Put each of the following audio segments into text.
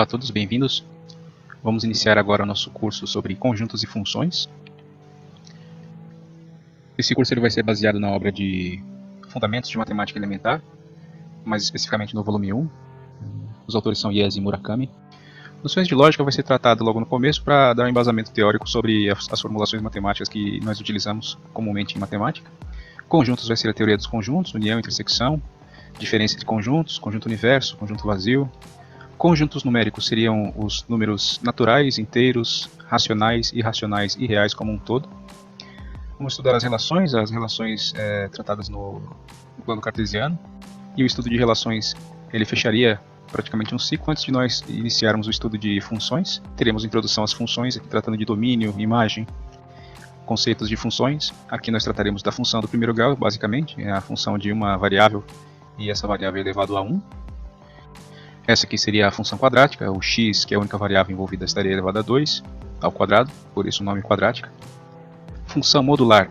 Olá a todos, bem-vindos. Vamos iniciar agora o nosso curso sobre conjuntos e funções. Esse curso ele vai ser baseado na obra de Fundamentos de Matemática Elementar, mais especificamente no volume 1. Os autores são Ies e Murakami. Noções de lógica vai ser tratado logo no começo para dar um embasamento teórico sobre as formulações matemáticas que nós utilizamos comumente em matemática. Conjuntos vai ser a teoria dos conjuntos, união, intersecção, diferença de conjuntos, conjunto universo, conjunto vazio. Conjuntos numéricos seriam os números naturais, inteiros, racionais, irracionais e reais como um todo. Vamos estudar as relações tratadas no plano cartesiano. E o estudo de relações ele fecharia praticamente um ciclo antes de nós iniciarmos o estudo de funções. Teremos introdução às funções, aqui tratando de domínio, imagem, conceitos de funções. Aqui nós trataremos da função do primeiro grau, basicamente, é a função de uma variável e essa variável é elevado a 1. Essa aqui seria a função quadrática, o x, que é a única variável envolvida, estaria elevado a 2 ao quadrado, por isso o nome quadrática. Função modular.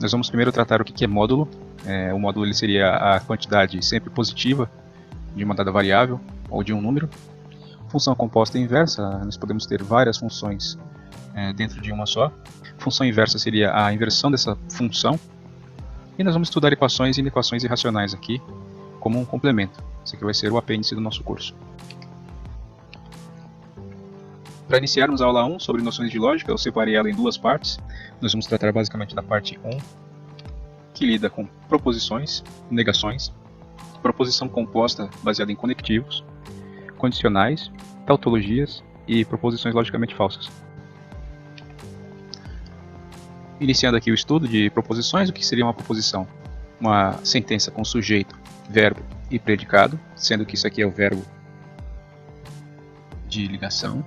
Nós vamos primeiro tratar o que é módulo. O módulo ele seria a quantidade sempre positiva de uma dada variável ou de um número. Função composta inversa, nós podemos ter várias funções dentro de uma só. Função inversa seria a inversão dessa função. E nós vamos estudar equações e inequações irracionais aqui como um complemento. Esse aqui vai ser o apêndice do nosso curso. Para iniciarmos a aula 1 sobre noções de lógica, eu separei ela em duas partes. Nós vamos tratar basicamente da parte 1, que lida com proposições, negações, proposição composta baseada em conectivos, condicionais, tautologias e proposições logicamente falsas. Iniciando aqui o estudo de proposições, o que seria uma proposição? Uma sentença com sujeito, verbo e predicado, sendo que isso aqui é o verbo de ligação.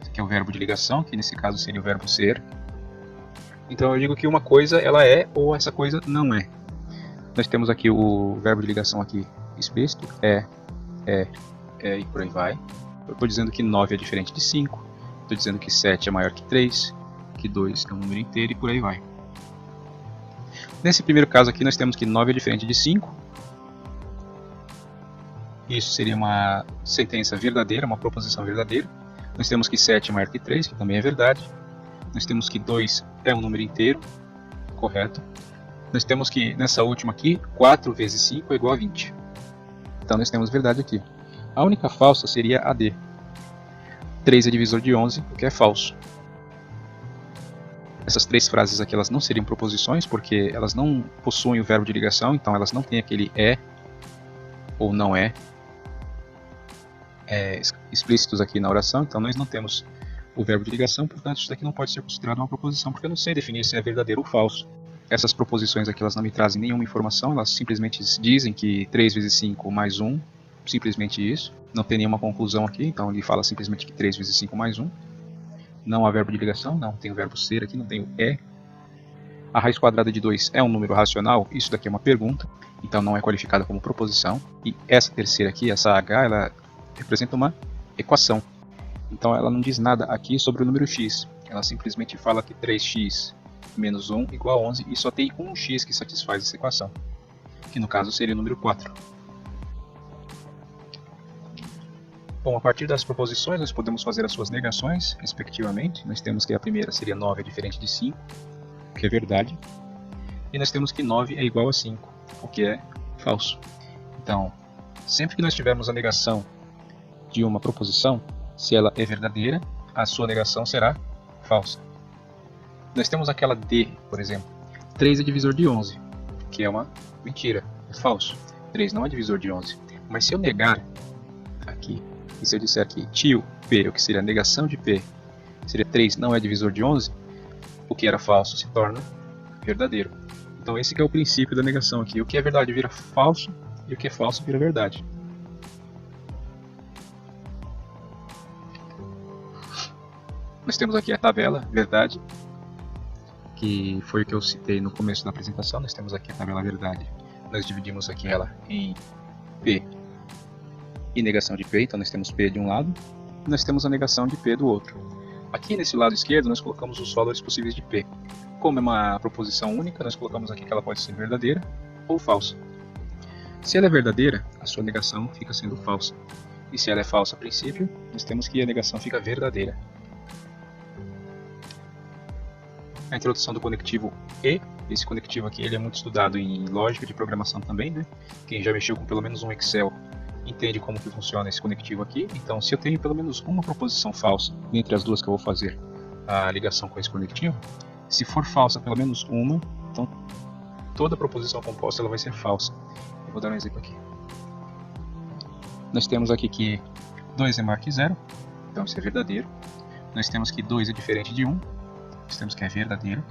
Esse aqui é o verbo de ligação, que nesse caso seria o verbo ser. Então eu digo que uma coisa ela é ou essa coisa não é. Nós temos aqui o verbo de ligação aqui explícito, é e por aí vai. Eu estou dizendo que 9 é diferente de 5, estou dizendo que 7 é maior que 3, que 2 é um número inteiro e por aí vai. Nesse primeiro caso aqui nós temos que 9 é diferente de 5. Isso seria uma sentença verdadeira, uma proposição verdadeira. Nós temos que 7 é maior que 3, que também é verdade. Nós temos que 2 é um número inteiro, correto. Nós temos que, nessa última aqui, 4 vezes 5 é igual a 20. Então nós temos verdade aqui. A única falsa seria a D. 3 é divisor de 11, o que é falso. Essas três frases aqui elas não seriam proposições, porque elas não possuem o verbo de ligação, então elas não têm aquele é ou não é, explícitos aqui na oração, então nós não temos o verbo de ligação, portanto isso daqui não pode ser considerado uma proposição, porque eu não sei definir se é verdadeiro ou falso. Essas proposições aqui elas não me trazem nenhuma informação, elas simplesmente dizem que 3 vezes 5 mais 1, simplesmente isso, não tem nenhuma conclusão aqui, então ele fala simplesmente que 3 vezes 5 mais 1. Não há verbo de ligação, não tem o verbo ser aqui, não tem o é. A raiz quadrada de 2 é um número racional, isso daqui é uma pergunta, então não é qualificada como proposição. E essa terceira aqui, essa h, ela representa uma equação. Então ela não diz nada aqui sobre o número x, ela simplesmente fala que 3x menos 1 igual a 11 e só tem um x que satisfaz essa equação, que no caso seria o número 4. Bom, a partir das proposições nós podemos fazer as suas negações, respectivamente. Nós temos que a primeira seria 9 é diferente de 5, o que é verdade. E nós temos que 9 é igual a 5, o que é falso. Então, sempre que nós tivermos a negação de uma proposição, se ela é verdadeira, a sua negação será falsa. Nós temos aquela D, por exemplo. 3 é divisor de 11, que é uma mentira, é falso. 3 não é divisor de 11. Mas se eu negar aqui, e se eu disser aqui tio P, o que seria a negação de P, seria 3 não é divisor de 11, o que era falso se torna verdadeiro. Então esse que é o princípio da negação aqui. O que é verdade vira falso e o que é falso vira verdade. Nós temos aqui a tabela verdade, que foi o que eu citei no começo da apresentação. Nós temos aqui a tabela verdade. Nós dividimos aqui ela em P e negação de P, então nós temos P de um lado e nós temos a negação de P do outro. Aqui nesse lado esquerdo nós colocamos os valores possíveis de P. Como é uma proposição única, nós colocamos aqui que ela pode ser verdadeira ou falsa. Se ela é verdadeira, a sua negação fica sendo falsa. E se ela é falsa a princípio, nós temos que a negação fica verdadeira. A introdução do conectivo E. Esse conectivo aqui ele é muito estudado em lógica de programação também, né? Quem já mexeu com pelo menos um Excel entende como que funciona esse conectivo aqui. Então, se eu tenho pelo menos uma proposição falsa entre as duas que eu vou fazer a ligação com esse conectivo, se for falsa pelo menos uma, então toda proposição composta ela vai ser falsa. Eu vou dar um exemplo aqui. Nós temos aqui que 2 é maior que 0, então isso é verdadeiro. Nós temos que 2 é diferente de 1, nós temos que é verdadeiro.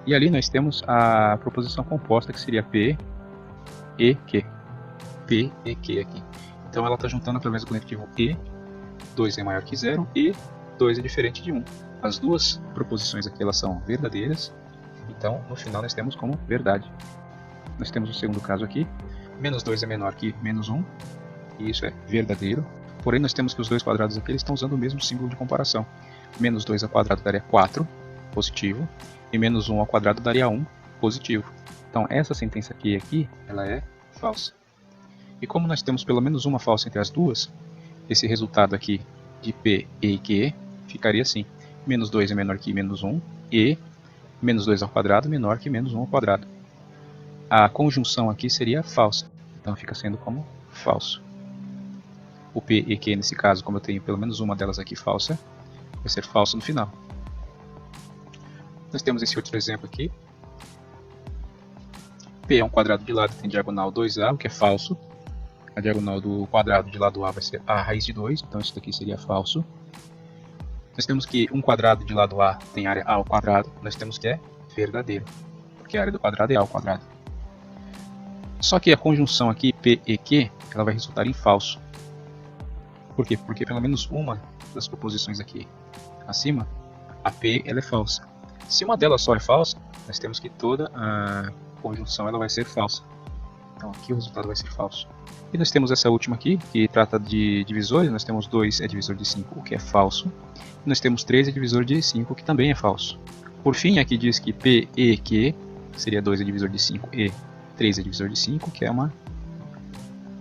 E ali nós temos a proposição composta que seria P e Q. P e Q aqui. Então ela está juntando através do conectivo E, 2 é maior que 0 e 2 é diferente de 1. As duas proposições aqui elas são verdadeiras, então no final nós temos como verdade. Nós temos o segundo caso aqui, menos 2 é menor que menos 1, e isso é verdadeiro. Porém nós temos que os dois quadrados aqui eles estão usando o mesmo símbolo de comparação. Menos 2 ao quadrado daria 4, positivo, e menos 1 ao quadrado daria 1, positivo. Então essa sentença aqui ela é falsa. E como nós temos pelo menos uma falsa entre as duas, esse resultado aqui de P e Q ficaria assim. Menos 2 é menor que menos 1 e menos 2 ao quadrado menor que menos 1 ao quadrado. A conjunção aqui seria falsa, então fica sendo como falso. O P e Q nesse caso, como eu tenho pelo menos uma delas aqui falsa, vai ser falso no final. Nós temos esse outro exemplo aqui. P é um quadrado de lado que tem diagonal 2A, o que é falso. A diagonal do quadrado de lado A vai ser a raiz de 2, então isso daqui seria falso. Nós temos que um quadrado de lado A tem área A ao quadrado, nós temos que é verdadeiro, porque a área do quadrado é A ao quadrado. Só que a conjunção aqui, P e Q, ela vai resultar em falso. Por quê? Porque pelo menos uma das proposições aqui acima, a P ela é falsa. Se uma delas só é falsa, nós temos que toda a conjunção ela vai ser falsa. Então aqui o resultado vai ser falso. E nós temos essa última aqui, que trata de divisores. Nós temos 2 é divisor de 5, o que é falso. E nós temos 3 é divisor de 5, o que também é falso. Por fim, aqui diz que P e Q seria 2 é divisor de 5 e 3 é divisor de 5, que é uma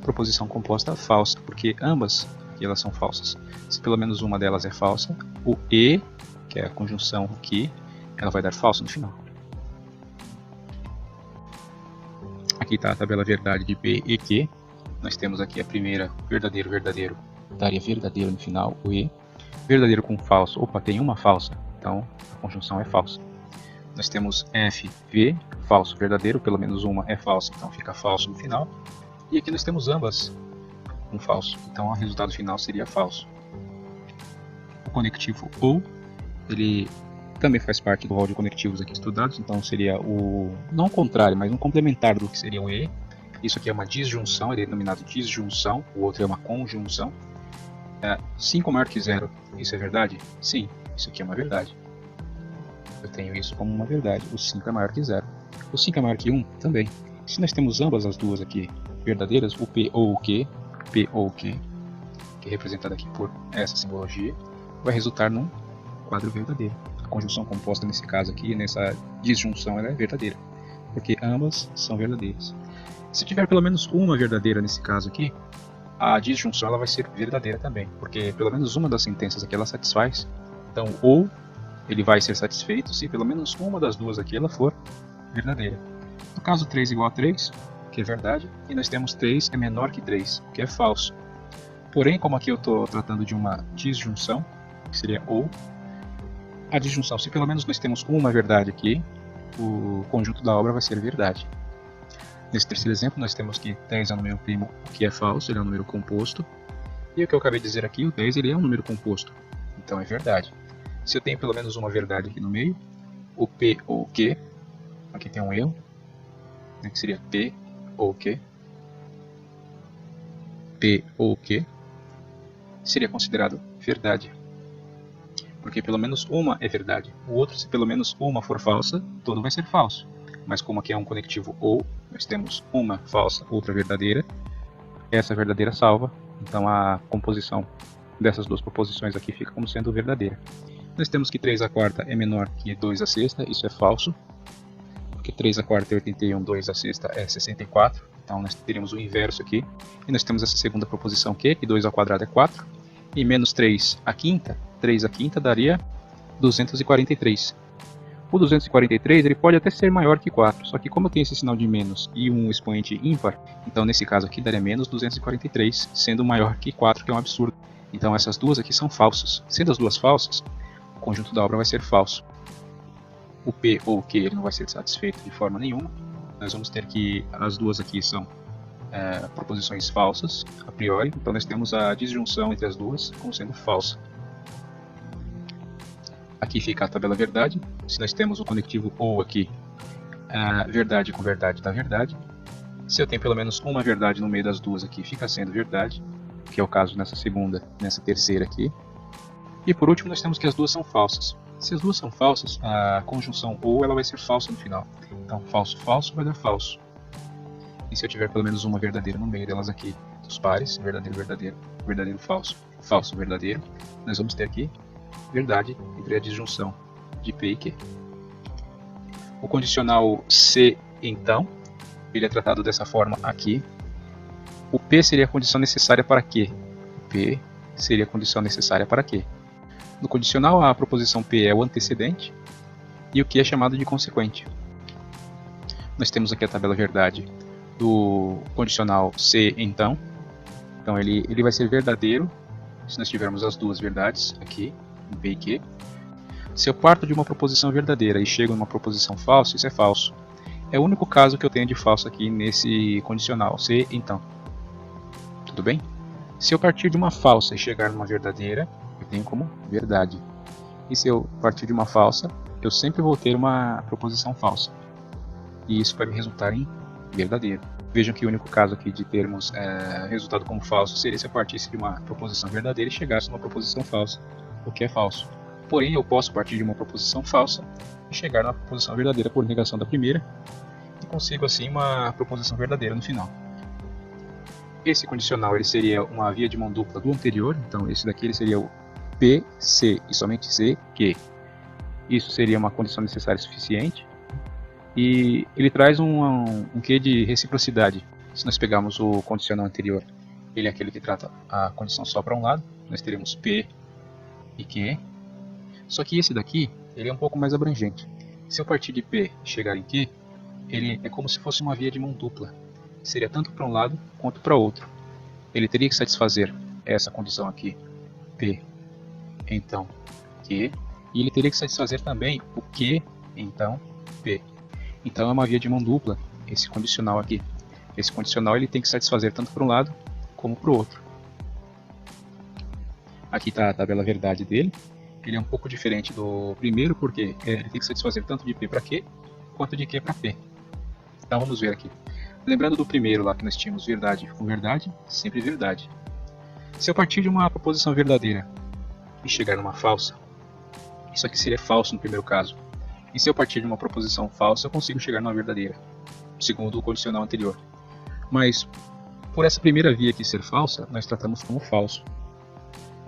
proposição composta falsa, porque ambas aqui elas são falsas. Se pelo menos uma delas é falsa, o E, que é a conjunção aqui, ela vai dar falso no final. Aqui está a tabela verdade de P e Q. Nós temos aqui a primeira, verdadeiro, verdadeiro, daria verdadeiro no final, o E. Verdadeiro com falso, opa, tem uma falsa, então a conjunção é falsa. Nós temos F, V, falso, verdadeiro, pelo menos uma é falsa, então fica falso no final. E aqui nós temos ambas com falso, então o resultado final seria falso. O conectivo OU, ele também faz parte do rol de conectivos aqui estudados, então seria o, não o contrário, mas um complementar do que seria o E. Isso aqui é uma disjunção, ele é denominado disjunção, o outro é uma conjunção. 5 maior que 0, isso é verdade? Sim, isso aqui é uma verdade. Eu tenho isso como uma verdade, o 5 é maior que 0. O 5 é maior que 1 também. Se nós temos ambas as duas aqui verdadeiras, o P ou o Q, que é representado aqui por essa simbologia, vai resultar num quadro verdadeiro. A conjunção composta nesse caso aqui, nessa disjunção, ela é verdadeira, porque ambas são verdadeiras. Se tiver pelo menos uma verdadeira nesse caso aqui, a disjunção ela vai ser verdadeira também, porque pelo menos uma das sentenças aqui ela satisfaz. Então, ou ele vai ser satisfeito se pelo menos uma das duas aqui ela for verdadeira. No caso 3 igual a 3, que é verdade, e nós temos 3 é menor que 3, que é falso. Porém, como aqui eu estou tratando de uma disjunção, que seria ou, a disjunção, se pelo menos nós temos uma verdade aqui, o conjunto da obra vai ser verdade. Nesse terceiro exemplo, nós temos que 10 é um número primo, o que é falso, ele é um número composto. E o que eu acabei de dizer aqui, o 10 ele é um número composto, então é verdade. Se eu tenho pelo menos uma verdade aqui no meio, o P ou o Q, aqui tem um erro, né, que seria P ou Q. P ou Q seria considerado verdade, porque pelo menos uma é verdade. O outro, se pelo menos uma for falsa, todo vai ser falso. Mas como aqui é um conectivo ou, nós temos uma falsa, outra verdadeira, essa verdadeira salva, então a composição dessas duas proposições aqui fica como sendo verdadeira. Nós temos que 3 a quarta é menor que 2 a sexta, isso é falso. porque 3 a quarta é 81, 2 a sexta é 64. Então nós teríamos o inverso aqui. E nós temos essa segunda proposição Q, que 2 ao quadrado é 4. E menos 3 à quinta, 3 à quinta daria 243. O 243 ele pode até ser maior que 4, só que como eu tenho esse sinal de menos e um expoente ímpar, então nesse caso aqui daria menos 243, sendo maior que 4, que é um absurdo. Então essas duas aqui são falsas. Sendo as duas falsas, o conjunto da obra vai ser falso. O P ou o Q ele não vai ser satisfeito de forma nenhuma. Nós vamos ter que as duas aqui são proposições falsas, a priori, então nós temos a disjunção entre as duas como sendo falsa. Aqui fica a tabela verdade. Se nós temos o conectivo OU aqui, verdade com verdade dá verdade. Se eu tenho pelo menos uma verdade no meio das duas aqui, fica sendo verdade, que é o caso nessa segunda, nessa terceira aqui. E por último nós temos que as duas são falsas. Se as duas são falsas, a conjunção OU ela vai ser falsa no final. Então falso, falso vai dar falso. E se eu tiver pelo menos uma verdadeira no meio delas aqui, dos pares, verdadeiro, verdadeiro, verdadeiro, falso, falso, verdadeiro, nós vamos ter aqui verdade entre a disjunção de P e Q. O condicional se, então, ele é tratado dessa forma aqui. O P seria a condição necessária para Q. O P seria a condição necessária para Q. No condicional, a proposição P é o antecedente e o Q é chamado de consequente. Nós temos aqui a tabela verdade do condicional se, então. Então ele vai ser verdadeiro se nós tivermos as duas verdades aqui, em P e Q. Se eu parto de uma proposição verdadeira e chego numa proposição falsa, isso é falso. É o único caso que eu tenho de falso aqui nesse condicional, se, então. Tudo bem? Se eu partir de uma falsa e chegar numa verdadeira, eu tenho como verdade. E se eu partir de uma falsa, eu sempre vou ter uma proposição falsa. E isso vai me resultar em verdadeiro. Vejam que o único caso aqui de termos resultado como falso seria se eu partisse de uma proposição verdadeira e chegasse numa proposição falsa, o que é falso. Porém, eu posso partir de uma proposição falsa e chegar numa proposição verdadeira por negação da primeira e consigo assim uma proposição verdadeira no final. Esse condicional ele seria uma via de mão dupla do anterior, então esse daqui ele seria o P, C e somente C, Q. Isso seria uma condição necessária suficiente. E ele traz um quê de reciprocidade. Se nós pegarmos o condicional anterior, ele é aquele que trata a condição só para um lado, nós teremos P e Q. Só que esse daqui, ele é um pouco mais abrangente. Se eu partir de P e chegar em Q, ele é como se fosse uma via de mão dupla. Seria tanto para um lado quanto para outro. Ele teria que satisfazer essa condição aqui, P, então Q, e ele teria que satisfazer também o Q, então P. Então é uma via de mão dupla, esse condicional aqui. Esse condicional ele tem que satisfazer tanto para um lado como para o outro. Aqui está a tabela verdade dele. Ele é um pouco diferente do primeiro porque ele tem que satisfazer tanto de P para Q quanto de Q para P. Então vamos ver aqui. Lembrando do primeiro lá que nós tínhamos verdade com verdade, sempre verdade. Se eu partir de uma proposição verdadeira e chegar numa falsa, isso aqui seria falso no primeiro caso. E se eu partir de uma proposição falsa, eu consigo chegar numa verdadeira, segundo o condicional anterior. Mas, por essa primeira via aqui ser falsa, nós tratamos como falso.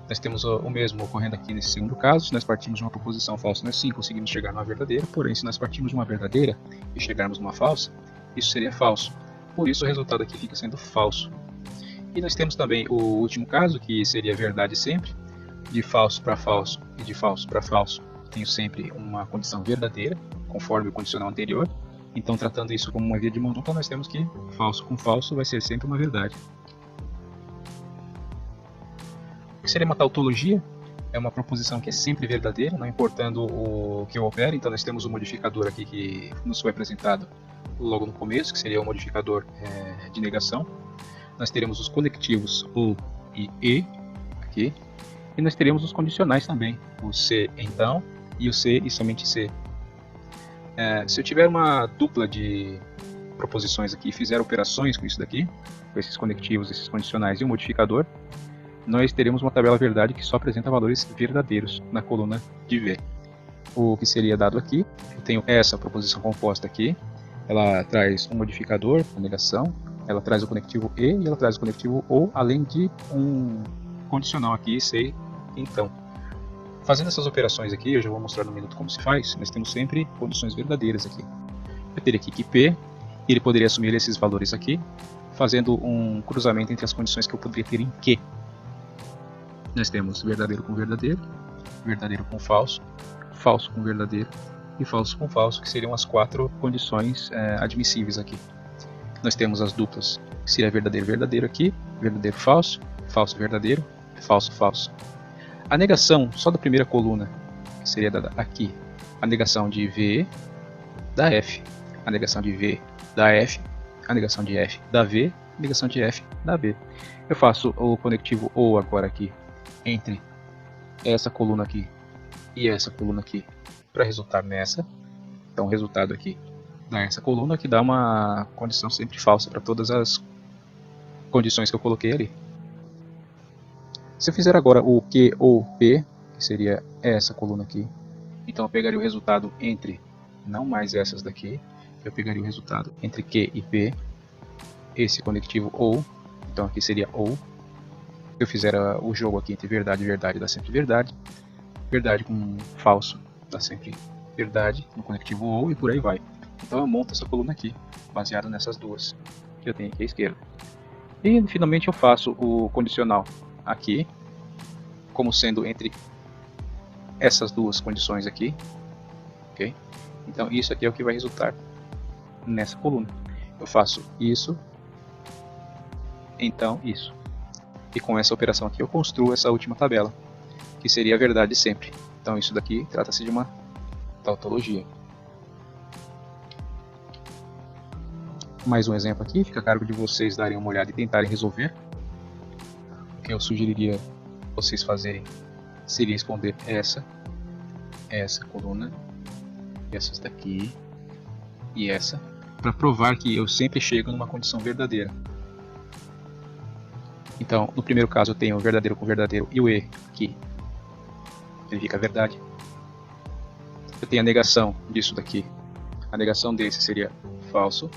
Nós temos o mesmo ocorrendo aqui nesse segundo caso. Se nós partimos de uma proposição falsa, nós sim conseguimos chegar numa verdadeira. Porém, se nós partirmos de uma verdadeira e chegarmos numa falsa, isso seria falso. Por isso, o resultado aqui fica sendo falso. E nós temos também o último caso, que seria verdade sempre. De falso para falso e de falso para falso, tenho sempre uma condição verdadeira, conforme o condicional anterior. Então, tratando isso como uma via de mão dupla, nós temos que falso com falso vai ser sempre uma verdade. O que seria uma tautologia? É uma proposição que é sempre verdadeira, não importando o que opera. Então, nós temos um modificador aqui que nos foi apresentado logo no começo, que seria o modificador de negação. Nós teremos os conectivos OU e aqui. E nós teremos os condicionais também, o se, então, e o se e somente se. Se eu tiver uma dupla de proposições aqui e fizer operações com isso daqui, com esses conectivos, esses condicionais e o modificador, nós teremos uma tabela verdade que só apresenta valores verdadeiros na coluna de V. O que seria dado aqui, eu tenho essa proposição composta aqui, ela traz um modificador, a negação, ela traz o conectivo e ela traz o conectivo ou, além de um condicional aqui, se, então. Fazendo essas operações aqui, eu já vou mostrar no minuto como se faz, nós temos sempre condições verdadeiras aqui. eu teria aqui que P, e ele poderia assumir esses valores aqui, fazendo um cruzamento entre as condições que eu poderia ter em Q. Nós temos verdadeiro com verdadeiro, verdadeiro com falso, falso com verdadeiro e falso com falso, que seriam as 4 condições admissíveis aqui. Nós temos as duplas, que seria verdadeiro verdadeiro aqui, verdadeiro falso, falso verdadeiro, falso falso. A negação só da primeira coluna, que seria dada aqui, a negação de V da F, a negação de V da F, a negação de F da V, a negação de F da B. Eu faço o conectivo OU agora aqui entre essa coluna aqui e essa coluna aqui para resultar nessa. Então o resultado aqui dá essa coluna, que dá uma condição sempre falsa para todas as condições que eu coloquei ali. Se eu fizer agora o Q ou P, que seria essa coluna aqui, então eu pegaria o resultado entre, não mais essas daqui, eu pegaria o resultado entre Q e P, esse conectivo OU, então aqui seria OU. Se eu fizer o jogo aqui entre verdade e verdade, dá sempre verdade, verdade com falso dá sempre verdade no conectivo OU e por aí vai. Então eu monto essa coluna aqui, baseado nessas duas que eu tenho aqui à esquerda. E finalmente eu faço o condicional aqui, como sendo entre essas duas condições aqui, ok? Então isso aqui é o que vai resultar nessa coluna. Eu faço isso, então isso. E com essa operação aqui eu construo essa última tabela, que seria a verdade sempre. Então isso daqui trata-se de uma tautologia. Mais um exemplo aqui, fica a cargo de vocês darem uma olhada e tentarem resolver. O que eu sugeriria vocês fazerem seria esconder essa coluna, essas daqui e essa, para provar que eu sempre chego numa condição verdadeira. Então, no primeiro caso eu tenho o verdadeiro com verdadeiro e o E aqui verifica a verdade. Eu tenho a negação disso daqui, a negação desse seria falso.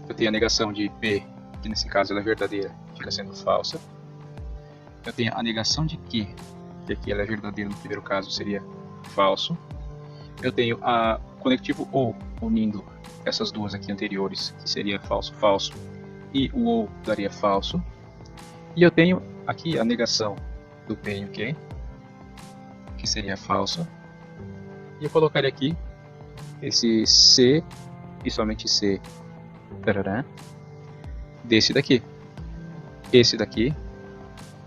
Eu tenho a negação de P, que nesse caso ela é verdadeira, fica sendo falsa. Eu tenho a negação de Q, que aqui ela é verdadeira no primeiro caso, seria falso. Eu tenho a conectivo OU unindo essas duas aqui anteriores, que seria falso, falso, e o OU daria falso. E eu tenho aqui a negação do P e o Q, que seria falso. E eu colocaria aqui esse C e somente C desse daqui. Esse daqui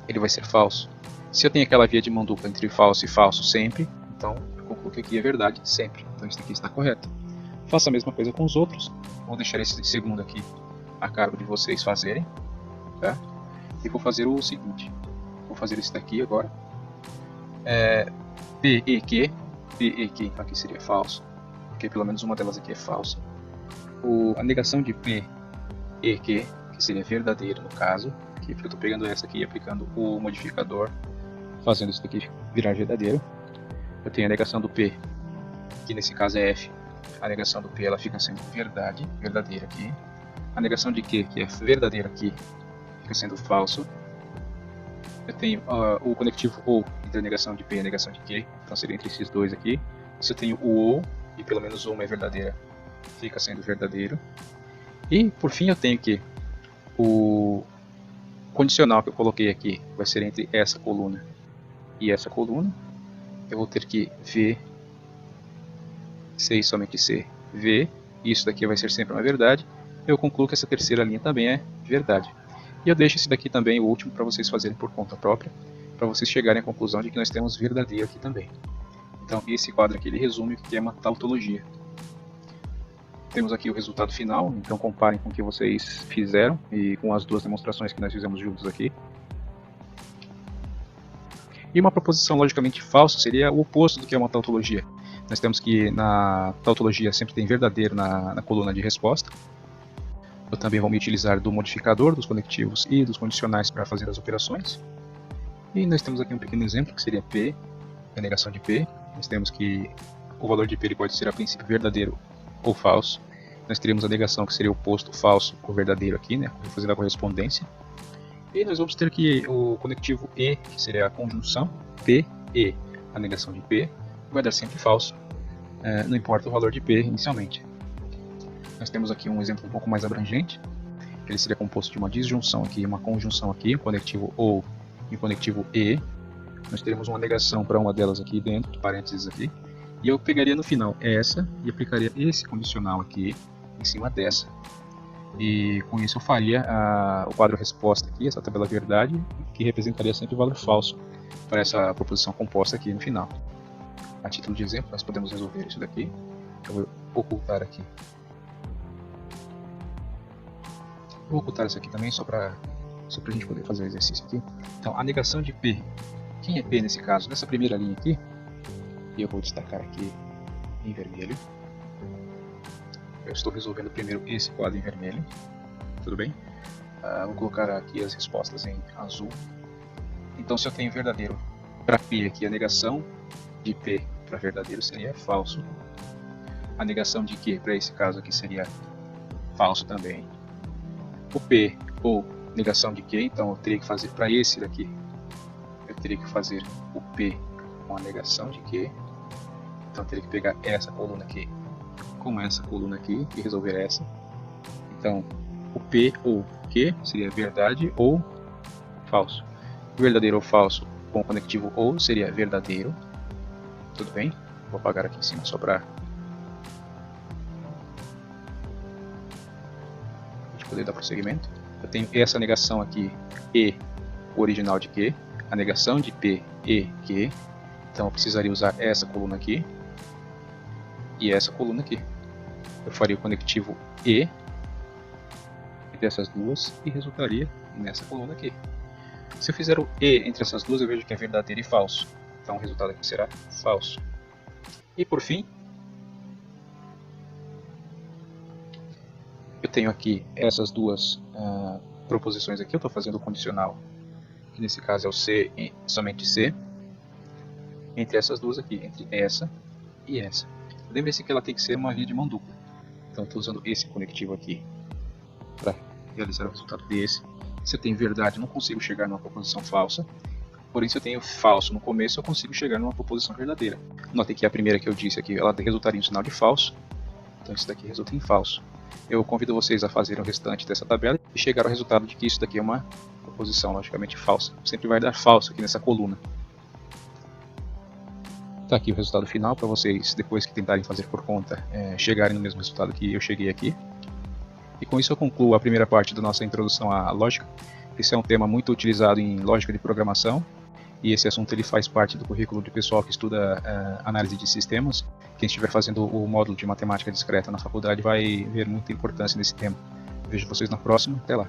ele vai ser falso. Se eu tenho aquela via de mão dupla entre falso e falso sempre, então eu concluo que aqui é verdade sempre. Então isso aqui está correto. Faça a mesma coisa com os outros. Vou deixar esse segundo aqui a cargo de vocês fazerem, tá? E vou fazer o seguinte. Vou fazer esse daqui agora. P, E, Q, então aqui seria falso, porque pelo menos uma delas aqui é falsa. A negação de P, E, Q, que seria verdadeiro no caso, aqui, porque eu estou pegando essa aqui e aplicando o modificador, fazendo isso daqui virar verdadeiro. Eu tenho a negação do P, que nesse caso é F. A negação do P ela fica sendo verdade, verdadeira aqui. A negação de Q, que é verdadeira aqui, fica sendo falso. Eu tenho o conectivo OU entre a negação de P e a negação de Q, então seria entre esses dois aqui. Se eu tenho o OU, e pelo menos uma é verdadeira, fica sendo verdadeiro. E por fim eu tenho que o condicional que eu coloquei aqui vai ser entre essa coluna e essa coluna. Eu vou ter que V, C e somente C, V. Isso daqui vai ser sempre uma verdade. Eu concluo que essa terceira linha também é verdade. E eu deixo esse daqui também, o último, para vocês fazerem por conta própria, para vocês chegarem à conclusão de que nós temos verdadeiro aqui também. Então esse quadro aqui ele resume o que é uma tautologia. Temos aqui o resultado final, então comparem com o que vocês fizeram e com as duas demonstrações que nós fizemos juntos aqui. E uma proposição logicamente falsa seria o oposto do que é uma tautologia. Nós temos que na tautologia sempre tem verdadeiro na coluna de resposta. Eu também vou me utilizar do modificador, dos conectivos e dos condicionais para fazer as operações. E nós temos aqui um pequeno exemplo que seria P, a negação de P. Nós temos que o valor de P ele pode ser a princípio verdadeiro ou falso. Nós teríamos a negação que seria o oposto falso ou verdadeiro aqui, né, fazendo a correspondência. E nós vamos ter que o conectivo E, que seria a conjunção P, E, a negação de P, vai dar sempre falso. não importa o valor de P inicialmente. Nós temos aqui um exemplo um pouco mais abrangente. Ele seria composto de uma disjunção aqui, uma conjunção aqui, um conectivo OU e um conectivo E. Nós teremos uma negação para uma delas aqui dentro, parênteses aqui. E eu pegaria no final essa e aplicaria esse condicional aqui em cima dessa. E com isso eu faria o quadro resposta aqui, essa tabela verdade, que representaria sempre o valor falso para essa proposição composta aqui no final. A título de exemplo, nós podemos resolver isso daqui. Eu vou ocultar aqui. Vou ocultar isso aqui também só para a gente poder fazer o exercício aqui. Então, a negação de P. Quem é P nesse caso? Nessa primeira linha aqui, e eu vou destacar aqui em vermelho. Eu estou resolvendo primeiro esse quadro em vermelho. Tudo bem? Vou colocar aqui as respostas em azul. Então, se eu tenho verdadeiro para P aqui, a negação de P para verdadeiro seria falso. A negação de Q para esse caso aqui seria falso também. O P ou negação de Q, então eu teria que fazer para esse daqui, eu teria que fazer o P com a negação de Q. Então eu teria que pegar essa coluna aqui com essa coluna aqui e resolver essa. Então o P ou Q seria verdade ou falso. Verdadeiro ou falso com o conectivo ou seria verdadeiro. Tudo bem? Vou apagar aqui em cima só para poder dar prosseguimento. Eu tenho essa negação aqui, E, o original de Q, a negação de P, E, Q. Então eu precisaria usar essa coluna aqui e essa coluna aqui. Eu faria o conectivo E entre essas duas e resultaria nessa coluna aqui. Se eu fizer o E entre essas duas, eu vejo que é verdadeiro e falso. Então o resultado aqui será falso. E por fim, eu tenho aqui essas duas proposições aqui. Eu estou fazendo o condicional, que nesse caso é o C e somente C, entre essas duas aqui, entre essa e essa. Lembre-se que ela tem que ser uma via de mão dupla. Então estou usando esse conectivo aqui para realizar o resultado desse. Se eu tenho verdade, eu não consigo chegar numa proposição falsa. Porém, se eu tenho falso no começo, eu consigo chegar numa proposição verdadeira. Notem que a primeira que eu disse aqui, ela resultaria em um sinal de falso. Então isso daqui resulta em falso. Eu convido vocês a fazerem o restante dessa tabela e chegar ao resultado de que isso daqui é uma proposição logicamente falsa. Sempre vai dar falso aqui nessa coluna. Está aqui o resultado final para vocês, depois que tentarem fazer por conta, chegarem no mesmo resultado que eu cheguei aqui. E com isso eu concluo a primeira parte da nossa introdução à lógica. Esse é um tema muito utilizado em lógica de programação. E esse assunto ele faz parte do currículo de pessoal que estuda análise de sistemas. Quem estiver fazendo o módulo de matemática discreta na faculdade vai ver muita importância nesse tema. Vejo vocês na próxima. Até lá.